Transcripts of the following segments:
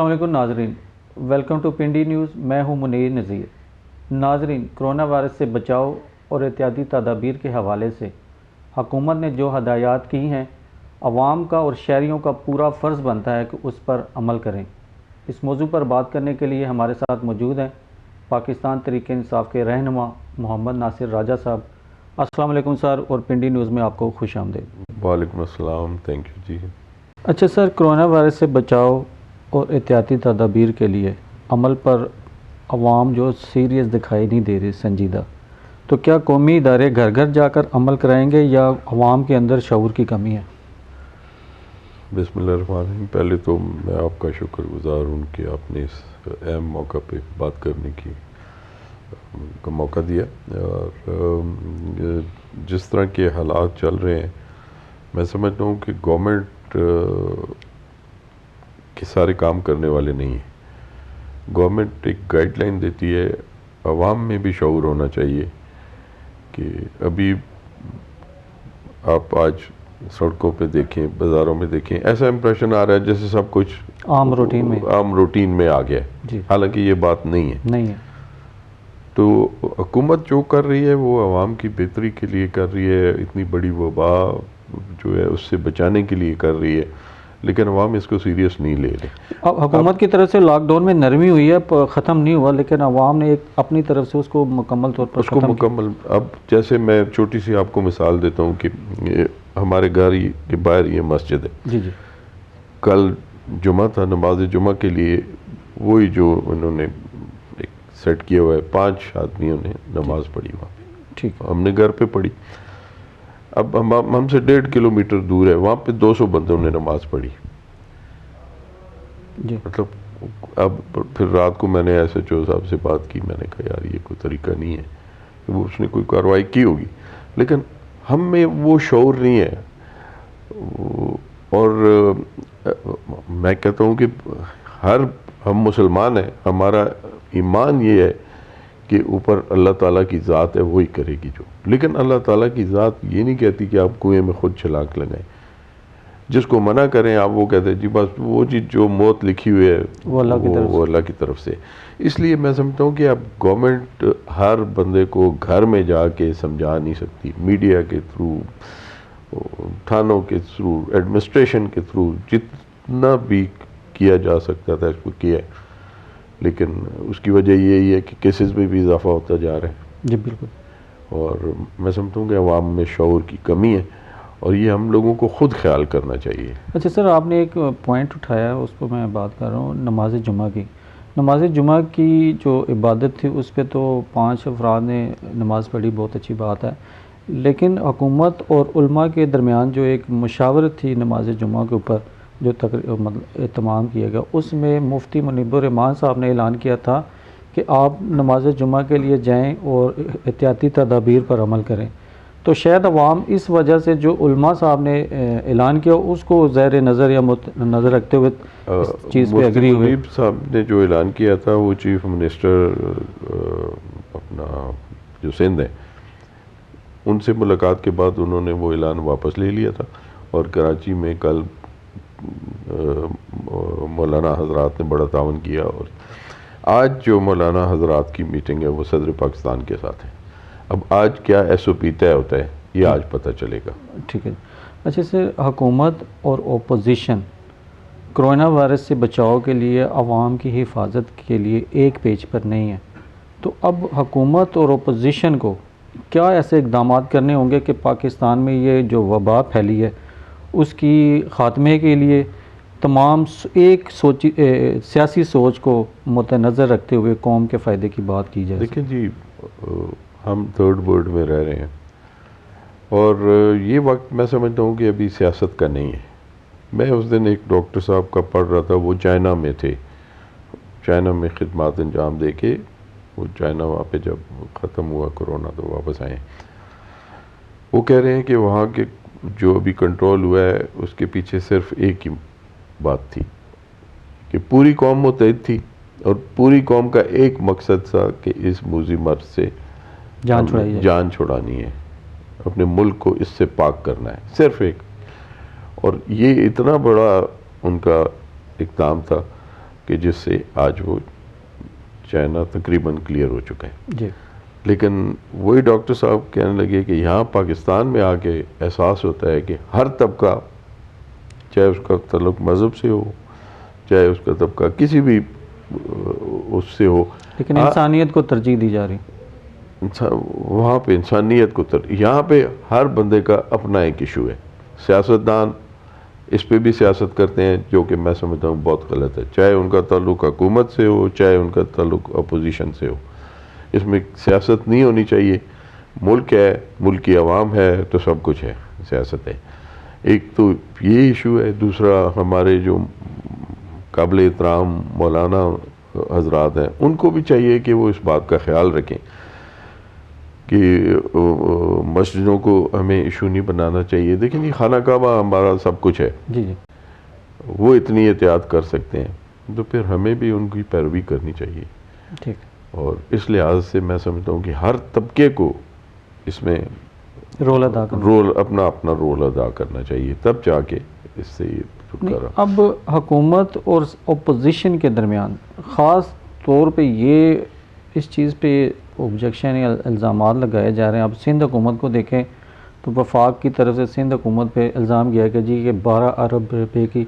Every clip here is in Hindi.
अस्सलाम वालेकुम नाजरीन, वेलकम टू पिंडी न्यूज़। मैं हूं मुनीर नज़ीर। नाजरीन, कोरोना वायरस से बचाव और एहतियाती तदाबीर के हवाले से हुकूमत ने जो हदायत की हैं, अवाम का और शहरियों का पूरा फ़र्ज़ बनता है कि उस पर अमल करें। इस मौजू पर बात करने के लिए हमारे साथ मौजूद हैं पाकिस्तान तहरीक इंसाफ के रहनुमा मोहम्मद नासिर राजा साहब। अस्सलाम वालेकुम सर, और पिंडी न्यूज़ में आपको खुश आमदीद। वालेकुम अस्सलाम, थैंक यू जी। अच्छा सर, कोरोना वायरस से बचाव और एहतियाती तदाबीर के लिए अमल पर अवाम जो सीरियस दिखाई नहीं दे रही, संजीदा, तो क्या कौमी इदारे घर घर जाकर अमल कराएंगे या अवाम के अंदर शऊर की कमी है? बिस्मिल्लाहिर्रहमानिर्रहीम। पहले तो मैं आपका शुक्रगुजार हूँ कि आपने इस अहम मौका पे बात करने का मौका दिया। और जिस तरह के हालात चल रहे हैं, मैं समझता हूँ कि गवर्नमेंट के सारे काम करने वाले नहीं हैं। गवर्नमेंट एक गाइडलाइन देती है, अवाम में भी शऊर होना चाहिए कि अभी आप आज सड़कों पे देखें, बाज़ारों में देखें, ऐसा इंप्रेशन आ रहा है जैसे सब कुछ आम रूटीन में आ गया है। हालांकि ये बात नहीं है। तो हुकूमत जो कर रही है वो अवाम की बेहतरी के लिए कर रही है, इतनी बड़ी वबा जो है उससे बचाने के लिए कर रही है, लेकिन अवाम इसको सीरियस नहीं ले रही। अब हुकूमत की तरफ से लॉकडाउन में नरमी हुई है, ख़त्म नहीं हुआ, लेकिन अवाम ने एक अपनी तरफ से उसको मुकम्मल तौर पर अब जैसे मैं छोटी सी आपको मिसाल देता हूँ कि हमारे घर के बाहर ये मस्जिद है। जी। कल जुमा था, नमाज जुमा के लिए वही जो उन्होंने एक सेट किया हुआ है, 5 आदमियों ने नमाज पढ़ी वहाँ पे। ठीक, हमने घर पे पढ़ी। अब हमसे 1.5 किलोमीटर दूर है, वहाँ पे 200 बंदों ने नमाज पढ़ी जी। मतलब अब फिर रात को मैंने SHO साहब से बात की, मैंने कहा यार ये कोई तरीका नहीं है। वो उसने कोई कार्रवाई की होगी, लेकिन हम में वो शऊर नहीं है। और मैं कहता हूँ कि हम मुसलमान हैं, हमारा ईमान ये है कि ऊपर अल्लाह ताला की ज़ात है, वही करेगी जो। लेकिन अल्लाह ताला की ज़ात ये नहीं कहती कि आप कुएं में खुद छलांग लगाएं। जिसको मना करें आप, वो कहते हैं जी बस वो चीज़ जो मौत लिखी हुई है वो अल्लाह की तरफ से। इसलिए मैं समझता हूँ कि अब गवर्नमेंट हर बंदे को घर में जाके समझा नहीं सकती। मीडिया के थ्रू, थानों के थ्रू, एडमिनिस्ट्रेशन के थ्रू जितना भी किया जा सकता था इसको किया है, लेकिन उसकी वजह यही है कि केसेस में भी इजाफा होता जा रहा है। जी बिल्कुल। और मैं समझता हूँ कि अवाम में शऊर की कमी है और ये हम लोगों को ख़ुद ख्याल करना चाहिए। अच्छा सर, आपने एक पॉइंट उठाया, उस पर मैं बात कर रहा हूँ, नमाज जुमा की। नमाज जुमा की जो इबादत थी उस पर तो 5 अफराद ने नमाज़ पढ़ी, बहुत अच्छी बात है, लेकिन हुकूमत और उलमा के दरमियान जो एक मुशावरत थी नमाज जुमा के ऊपर जो मतलब एहतमाम किया गया, उसमें मुफ्ती मुनीबुर रहमान साहब ने ऐलान किया था कि आप नमाज जुमा के लिए जाएँ और एहतियाती तदाबीर पर अमल करें। तो शायद अवाम इस वजह से जो उलमा साहब ने ऐलान किया उसको ज़ैर नज़र या नज़र रखते हुए इस चीज़ पे एग्री हुए। मुफ्ती साहब ने जो ऐलान किया था वो चीफ मिनिस्टर अपना जो सिंध है उनसे मुलाकात के बाद उन्होंने वो ऐलान वापस ले लिया था। और कराची में कल मौलाना हजरात ने बड़ा तावन किया। और आज जो मौलाना हजरात की मीटिंग है वो सदर पाकिस्तान के साथ है। अब आज क्या SOP तय होता है ये आज पता चलेगा। ठीक है। अच्छा सर, हुकूमत और ओपोजिशन कोरोना वायरस से बचाव के लिए, आवाम की हिफाजत के लिए एक पेज पर नहीं है, तो अब हुकूमत और ओपोजिशन को क्या ऐसे इकदाम करने होंगे कि पाकिस्तान में ये जो वबा फैली है उसकी ख़ात्मे के लिए तमाम एक सियासी सोच को मद्देनज़र रखते हुए कौम के फ़ायदे की बात की जाए? देखिए जी, हम 3rd वर्ल्ड में रह रहे हैं और ये वक्त मैं समझता हूँ कि अभी सियासत का नहीं है। मैं उस दिन एक डॉक्टर साहब का पढ़ रहा था, वो चाइना में थे, चाइना में खिदमत अंजाम दे के वो चाइना वहाँ पे जब ख़त्म हुआ कोरोना तो वापस आए। वो कह रहे हैं कि वहाँ के जो अभी कंट्रोल हुआ है उसके पीछे सिर्फ एक ही बात थी कि पूरी कौम मुत्तहिद थी और पूरी कौम का एक मकसद था कि इस मूजी मर्ज से जान छुड़ानी है, अपने मुल्क को इससे पाक करना है, सिर्फ एक। और ये इतना बड़ा उनका इक़दाम था कि जिससे आज वो चाइना तकरीबन क्लियर हो चुका है। जी। लेकिन वही डॉक्टर साहब कहने लगे कि यहाँ पाकिस्तान में आके एहसास होता है कि हर तबका, चाहे उसका ताल्लुक मज़हब से हो, चाहे उसका तबका किसी भी उससे हो, लेकिन इंसानियत को तरजीह दी जा रही। वहाँ पे इंसानियत को यहाँ पे हर बंदे का अपना एक इशू है। सियासतदान इस पे भी सियासत करते हैं, जो कि मैं समझता हूँ बहुत गलत है, चाहे उनका ताल्लुक हुकूमत से हो, चाहे उनका ताल्लुक अपोजिशन से हो। इसमें सियासत नहीं होनी चाहिए। मुल्क है, मुल्क की आवाम है, तो सब कुछ है, सियासत है। एक तो ये इशू है। दूसरा, हमारे जो काबिल एहतराम मौलाना हजरात हैं, उनको भी चाहिए कि वो इस बात का ख्याल रखें कि मस्जिदों को हमें इशू नहीं बनाना चाहिए। देखिए ये खाना काबा हमारा सब कुछ है, जी जी, वो इतनी एहतियात कर सकते हैं, तो फिर हमें भी उनकी पैरवी करनी चाहिए। ठीक। और इस लिहाज से मैं समझता हूँ कि हर तबके को इसमें रोल अपना अपना रोल अदा करना चाहिए, तब जाके इससे ये छुटकारा। अब हुकूमत और अपोजिशन के दरमियान ख़ास तौर पे ये इस चीज़ पे ऑब्जेक्शन या इल्ज़ामात लगाए जा रहे हैं। अब सिंध हुकूमत को देखें तो वफाक की तरफ से सिंध हुकूमत पे इल्ज़ाम किया कि जी ये 12 अरब रुपए की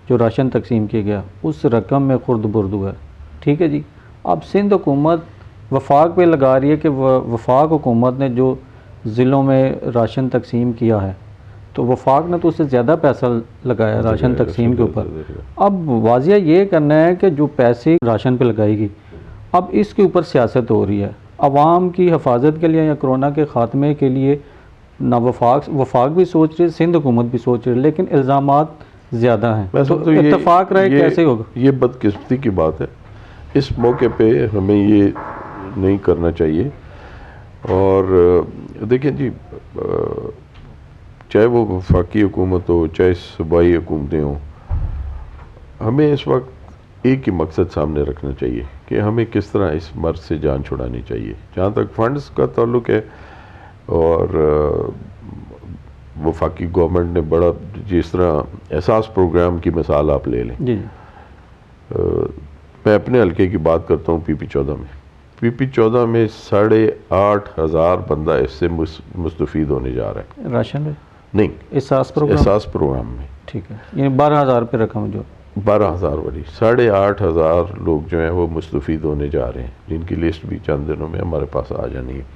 जो राशन तकसीम किया गया, उस रकम में खुर्द बुर्द हुआ है। ठीक है जी। अब सिंध हुकूमत वफाक पे लगा रही है कि वफाक हुकूमत ने जो ज़िलों में राशन तकसीम किया है, तो वफाक ने तो उससे ज़्यादा पैसा लगाया राशन तकसीम के ऊपर। अब वाजिया ये करना है कि जो पैसे राशन पे लगाएगी, अब इसके ऊपर सियासत हो रही है आवाम की हिफाजत के लिए या कोरोना के ख़ात्मे के लिए। ना वफाक भी सोच रही है, सिंध हुकूमत भी सोच रही है, लेकिन इल्ज़ामात ज़्यादा हैं। तो इत्तफाक राय कैसे होगा? ये बदकिस्मती की बात है। इस मौके पे हमें ये नहीं करना चाहिए। और देखिए जी, चाहे वो वफाकी हुकूमत हो, चाहे सूबाई हुकूमतें हों, हमें इस वक्त एक ही मकसद सामने रखना चाहिए कि हमें किस तरह इस मर्ज से जान छुड़ानी चाहिए। जहाँ तक फंड्स का ताल्लुक है, और वफाकी गवर्नमेंट ने बड़ा, जिस तरह एहसास प्रोग्राम की मिसाल आप ले लें। जी। मैं अपने हल्के की बात करता हूँ। PP14 में, PP14 में 8,500 बंदा इससे मुस्तफ़ीद होने जा रहा है। राशन में नहीं, एहसास प्रोग्राम में। ठीक है, ये 12,000 रुपये रकम, जो 12,000 वाली 8,500 लोग जो हैं वो मुस्तफ़ीद होने जा रहे हैं, जिनकी लिस्ट भी चंद दिनों में हमारे पास आ जानी है।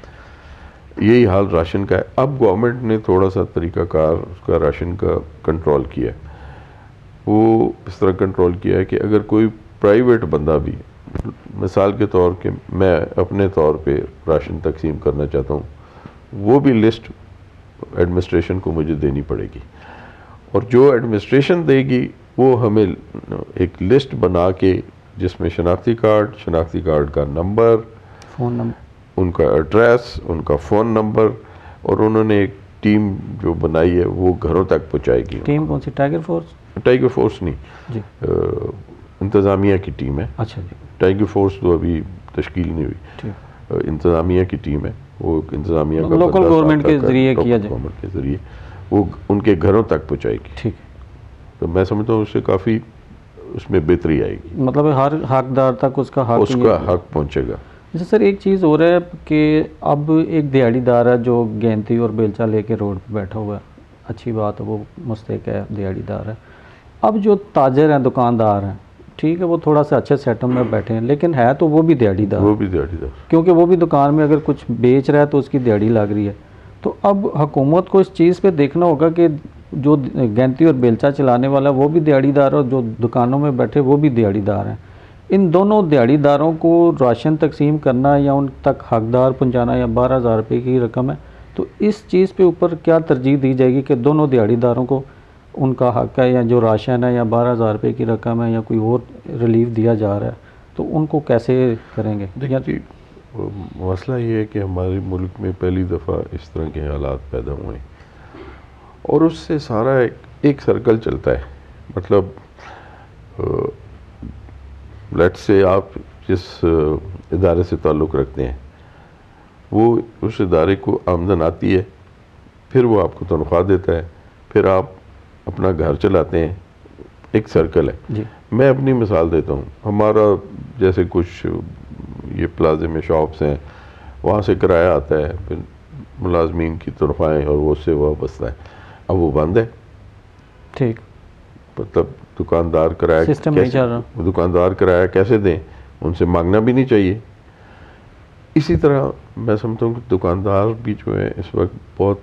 यही हाल राशन का है। अब गवर्नमेंट ने थोड़ा सा तरीक़ाकार उसका राशन का कंट्रोल किया है। वो इस तरह कंट्रोल किया है कि अगर कोई प्राइवेट बंदा भी, मिसाल के तौर के मैं अपने तौर पे राशन तकसीम करना चाहता हूँ, वो भी लिस्ट एडमिनिस्ट्रेशन को मुझे देनी पड़ेगी, और जो एडमिनिस्ट्रेशन देगी वो हमें एक लिस्ट बना के, जिसमें शनाख्ती कार्ड का नंबर, फ़ोन नंबर, उनका एड्रेस, उनका फ़ोन नंबर, और उन्होंने एक टीम जो बनाई है वो घरों तक पहुँचाएगी। टीम कौन सी? टाइगर फोर्स नहीं जी, इंतज़ामिया की टीम है। अच्छा जी। टाइगर फोर्स तो अभी तश्कील नहीं हुई, इंतज़ामिया की टीम है। वो इंतज़ामिया का लोकल गवर्नमेंट के ज़रिए किया जाए, गवर्नमेंट के ज़रिए वो उनके घरों तक पहुँचाएगी। ठीक है। तो मैं समझता हूँ उससे काफ़ी उसमें बेहतरी आएगी, मतलब हर हकदार तक उसका हक पहुँचेगा। जैसे सर एक चीज़ हो रहा है कि अब एक दिहाड़ीदार है जो गेंती और बेलचा लेके रोड पे बैठा हुआ है, अच्छी बात है, वो मुस्तैक है, दिहाड़ीदार है। अब जो ताजर हैं, दुकानदार हैं, ठीक है, वो थोड़ा सा अच्छे सेटअप में बैठे हैं, लेकिन है तो वो भी दिहाड़ीदार, क्योंकि वो भी दुकान में अगर कुछ बेच रहा है तो उसकी दिहाड़ी लग रही है। तो अब हुकूमत को इस चीज़ पे देखना होगा कि जो गेंती और बेलचा चलाने वाला वो भी दिहाड़ीदार है, और जो दुकानों में बैठे वो भी दिहाड़ीदार हैं। इन दोनों दिहाड़ीदारों को राशन तकसीम करना या उन तक हकदार पहुँचाना, या 12,000 रुपये की रकम है, तो इस चीज़ पे ऊपर क्या तरजीह दी जाएगी कि दोनों दिहाड़ीदारों को उनका हक है, या जो राशन है या 12,000 रुपये की रकम है या कोई और रिलीफ दिया जा रहा है, तो उनको कैसे करेंगे? देखिए, मसला ये है कि हमारे मुल्क में पहली दफ़ा इस तरह के हालात पैदा हुए हैं, और उससे सारा एक सर्कल चलता है। मतलब लेट्स से आप जिस इदारे से ताल्लुक़ रखते हैं, वो उस इदारे को आमदन आती है, फिर वो आपको तनख्वाह देता है, फिर आप अपना घर चलाते हैं, एक सर्कल है। मैं अपनी मिसाल देता हूँ, हमारा जैसे कुछ ये प्लाजे में शॉप्स हैं, वहाँ से किराया आता है, फिर मुलाजमीन की तरफाएँ और वो उससे वाबस्ता है, अब वो बंद है। ठीक, मतलब दुकानदार किराया सिस्टम नहीं चल रहा। दुकानदार किराया कैसे दें, उनसे मांगना भी नहीं चाहिए। इसी तरह मैं समझता हूँ कि दुकानदार भी जो है इस वक्त बहुत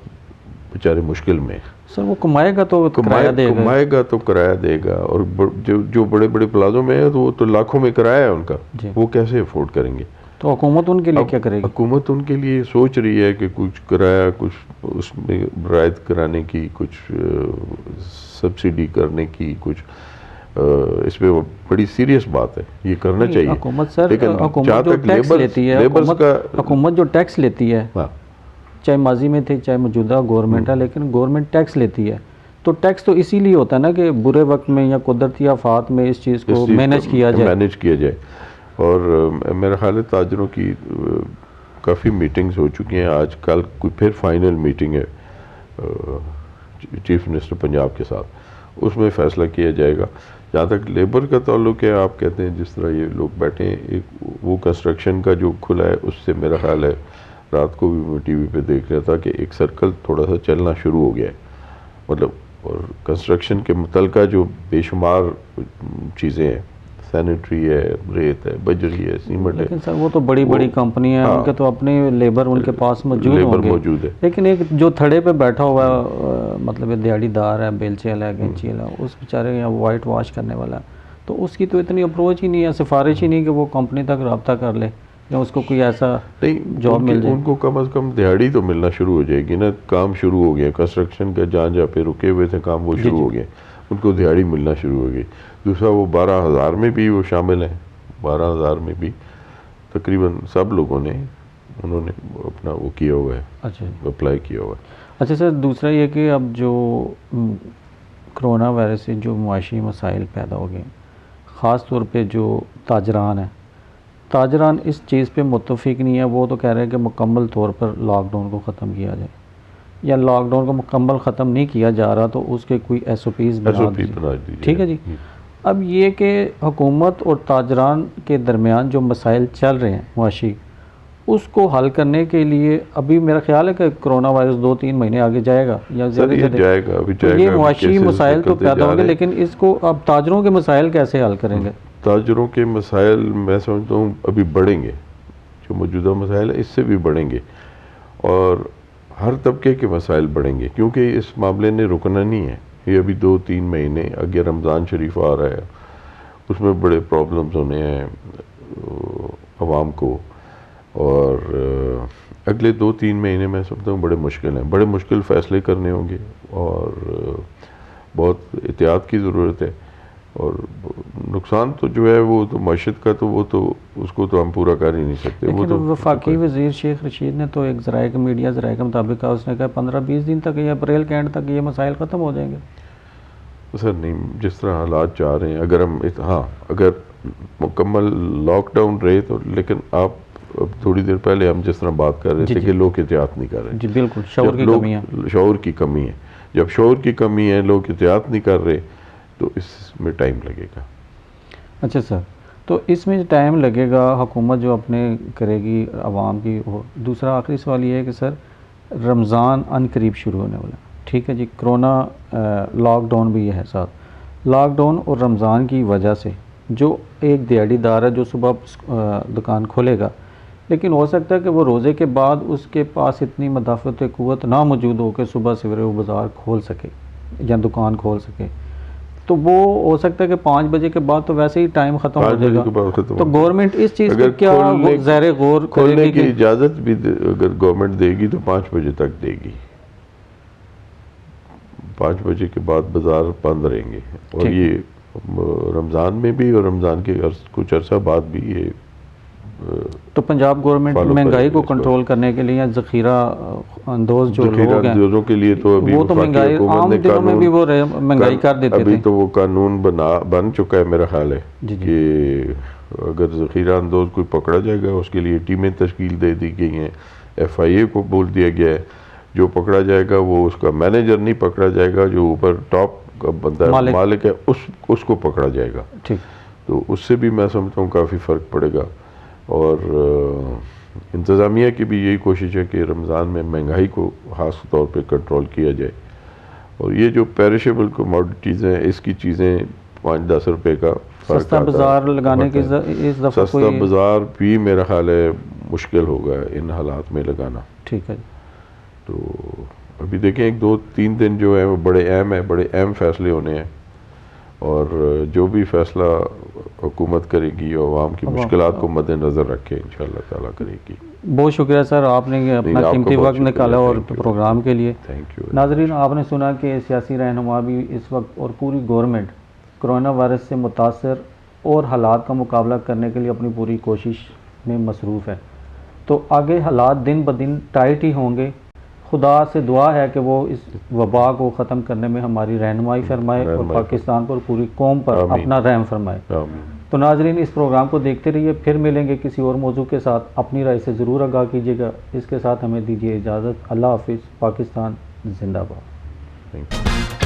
बेचारे मुश्किल में हैं। सर वो कमाएगा तो किराया देगा। कमाएगा तो किराया देगा, और जो बड़े बड़े प्लाजों में है तो वो तो लाखों में किराया है उनका, वो कैसे अफोर्ड करेंगे। तो हुकूमत उनके लिए क्या करेगी? हुकूमत उनके लिए सोच रही है कि कुछ किराया, कुछ उसमें रियायत कराने की, कुछ सब्सिडी करने की, कुछ इस पे बड़ी सीरियस बात है, ये करना चाहिए। हुकूमत सर, लेकिन हुकूमत जो टैक्स लेती है, हुकूमत जो टैक्स लेती है, चाहे माजी में थे चाहे मौजूदा गवर्नमेंट है, लेकिन गवर्नमेंट टैक्स लेती है, तो टैक्स तो इसीलिए होता है ना कि बुरे वक्त में या कुदरती आफात में इस चीज़ को मैनेज किया जाए। और मेरा ख्याल है ताजरों की काफ़ी मीटिंग्स हो चुकी हैं, आज कल कोई फिर फाइनल मीटिंग है चीफ मिनिस्टर पंजाब के साथ, उसमें फ़ैसला किया जाएगा। जहाँ तक लेबर का ताल्लुक है, आप कहते हैं जिस तरह ये लोग बैठे हैं, एक वो कंस्ट्रक्शन का जो खुला है, उससे मेरा ख्याल है रात को भी मैं टीवी पे देख रहा था कि एक सर्कल थोड़ा सा चलना शुरू हो गया है, मतलब, और कंस्ट्रक्शन के मुतलका जो बेशुमार चीज़ें हैं, सैनिटरी है, रेत है, बजरी है, सीमेंट है। लेकिन सर वो तो बड़ी बड़ी कंपनी है, उनके तो अपने लेबर उनके पास मौजूद है। लेकिन एक जो थड़े पे बैठा हुआ है, मतलब दिहाड़ीदार है, बेलचेल है, गेंचेल है, उस बेचारे या वाइट वॉश करने वाला है, तो उसकी तो इतनी अप्रोच ही नहीं है, सिफारिश ही नहीं कि वो कंपनी तक रब्ता कर ले या उसको कोई ऐसा नहीं जॉब मिल जाए। उनको कम से कम दिहाड़ी तो मिलना शुरू हो जाएगी ना, काम शुरू हो गया, कंस्ट्रक्शन का जहाँ पे रुके हुए थे काम वो शुरू हो गए, उनको दिहाड़ी मिलना शुरू हो गई। दूसरा वो 12,000 में भी वो शामिल हैं, 12,000 में भी तकरीबन सब लोगों ने उन्होंने अपना वो किया हुआ है, अच्छा, अप्लाई किया हुआ है। अच्छा सर, दूसरा ये कि अब जो कोरोना वायरस से जो मुआशी मसाइल पैदा हो गए, ख़ास तौर पे जो ताजरान है, ताजरान इस चीज़ पे मुत्तफिक नहीं है, वो तो कह रहे हैं कि मुकम्मल तौर पर लॉकडाउन को ख़त्म किया जाए, या लॉकडाउन को मुकम्मल ख़त्म नहीं किया जा रहा तो उसके कोई SOPs बना दीजिए। ठीक है जी। अब ये कि हुकूमत और ताजरान के दरमियान जो मसाइल चल रहे हैं मुआशी, उसको हल करने के लिए अभी मेरा ख्याल है कि कोरोना वायरस 2-3 महीने आगे जाएगा या ज़्यादा जाएगा, तो ये मुआशी मसाइल तो पैदा होंगे, लेकिन इसको अब ताजरों के मसाइल कैसे हल करेंगे? ताजरों के मसाइल मैं समझता हूँ अभी बढ़ेंगे, जो मौजूदा मसाइल है इससे भी बढ़ेंगे, और हर तबके के मसाइल बढ़ेंगे, क्योंकि इस मामले ने रुकना नहीं है। ये अभी 2-3 महीने आगे रमज़ान शरीफ आ रहा है, उसमें बड़े प्रॉब्लम्स होने हैं आवाम को, और अगले 2-3 महीने मैं समझता हूँ बड़े मुश्किल हैं, बड़े मुश्किल फ़ैसले करने होंगे, और बहुत एहतियात की ज़रूरत है। और नुकसान तो जो है वो तो मईशत का, तो वो तो उसको तो हम पूरा कर ही नहीं सकते। लेकिन वो तो वफाकी वज़ीर शेख रशीद ने तो एक ज़राए मीडिया ज़राए के मुताबिक कहा, उसने कहा 15-20 दिन तक या अप्रैल के एंड तक ये मसाइल ख़त्म हो जाएंगे। सर नहीं, जिस तरह हालात जा रहे हैं, अगर हम अगर मुकम्मल लॉकडाउन रहे तो, लेकिन आप अब थोड़ी देर पहले हम जिस तरह बात कर रहे थे कि लोग एहतियात नहीं कर रहे। जी बिल्कुल, शऊर की कमी है। शऊर की कमी है, जब शऊर की कमी है, लोग एहतियात नहीं कर रहे, तो इसमें टाइम लगेगा। अच्छा सर, तो इसमें टाइम लगेगा, हुकूमत जो अपने करेगी आवाम की हो। दूसरा आखिरी सवाल ये है कि सर रमज़ान अनकरीब शुरू होने वाला है, ठीक है जी, कोरोना लॉकडाउन भी है साथ, लॉकडाउन और रमज़ान की वजह से जो एक दिहाड़ीदार है जो सुबह दुकान खोलेगा, लेकिन हो सकता है कि वो रोज़े के बाद उसके पास इतनी मदाफ़त क़ुव्वत ना मौजूद हो कि सुबह सवेरे वो बाज़ार खोल सके या दुकान खोल सके, तो वो हो सकता है कि 5 बजे के बाद तो वैसे ही टाइम ख़त्म हो जाएगा। तो गवर्नमेंट इस चीज़ को क्या ज़ाहिर गौर खोलने की इजाज़त भी अगर गवर्नमेंट देगी तो 5 बजे तक देगी, 5 बजे के बाद बाज़ार बंद रहेंगे, और ये रमज़ान में भी और रमज़ान के कुछ अरसा बाद भी ये। तो पंजाब गवर्नमेंट महंगाई को कंट्रोल करने के लिए ज़ख़ीरा अंदोज़ जो लोग हैं के लिए तो अभी वो तो महंगाई आम दिनों में भी वो महंगाई कर देते थे। अभी तो वो कानून बन चुका है मेरा ख्याल है कि अगर ज़ख़ीरा अंदोज़ कोई पकड़ा जाएगा उसके लिए टीमें तश्कील दे दी गई हैं, FIA को बोल दिया गया है, जो पकड़ा जाएगा वो उसका मैनेजर नहीं पकड़ा जाएगा, जो ऊपर टॉप का बंदा मालिक है उसको पकड़ा जाएगा। ठीक। तो उससे भी मैं समझता हूँ काफ़ी फ़र्क पड़ेगा। और इंतज़ामिया की भी यही कोशिश है कि रमज़ान में महंगाई को ख़ास तौर पे कंट्रोल किया जाए। और ये जो पेरिशेबल कमोडिटीज़ हैं, इसकी चीज़ें 5-10 रुपए का सस्ता बाज़ार लगाने की इस दफ़ा सस्ता बाज़ार भी मेरा ख्याल है मुश्किल होगा इन हालात में लगाना। ठीक है। तो अभी देखें 1-2-3 दिन जो है वो बड़े अहम है, बड़े अहम फैसले होने हैं। और जो भी फैसला हुकूमत करेगी और आवाम की मुश्किलात को मद्देनज़र रखे इंशाअल्लाह ताला करेगी। बहुत शुक्रिया सर, आपने अपना कीमती वक्त निकाला और प्रोग्राम के लिए थैंक यू। नाज़रीन, आपने सुना कि सियासी रहनुमा भी इस वक्त और पूरी गवर्नमेंट कोरोना वायरस से मुतासर और हालात का मुकाबला करने के लिए अपनी पूरी कोशिश में मसरूफ़ है। तो आगे हालात दिन ब दिन टाइट ही होंगे। खुदा से दुआ है कि वो इस वबा को ख़त्म करने में हमारी रहनुमाई फरमाए और पाकिस्तान पर, पूरी कौम पर अपना रहम फरमाए। तो नाजरीन, इस प्रोग्राम को देखते रहिए, फिर मिलेंगे किसी और मौजू के साथ। अपनी राय से ज़रूर आगाह कीजिएगा। इसके साथ हमें दीजिए इजाज़त। अल्लाह हाफिज़। पाकिस्तान जिंदाबाद।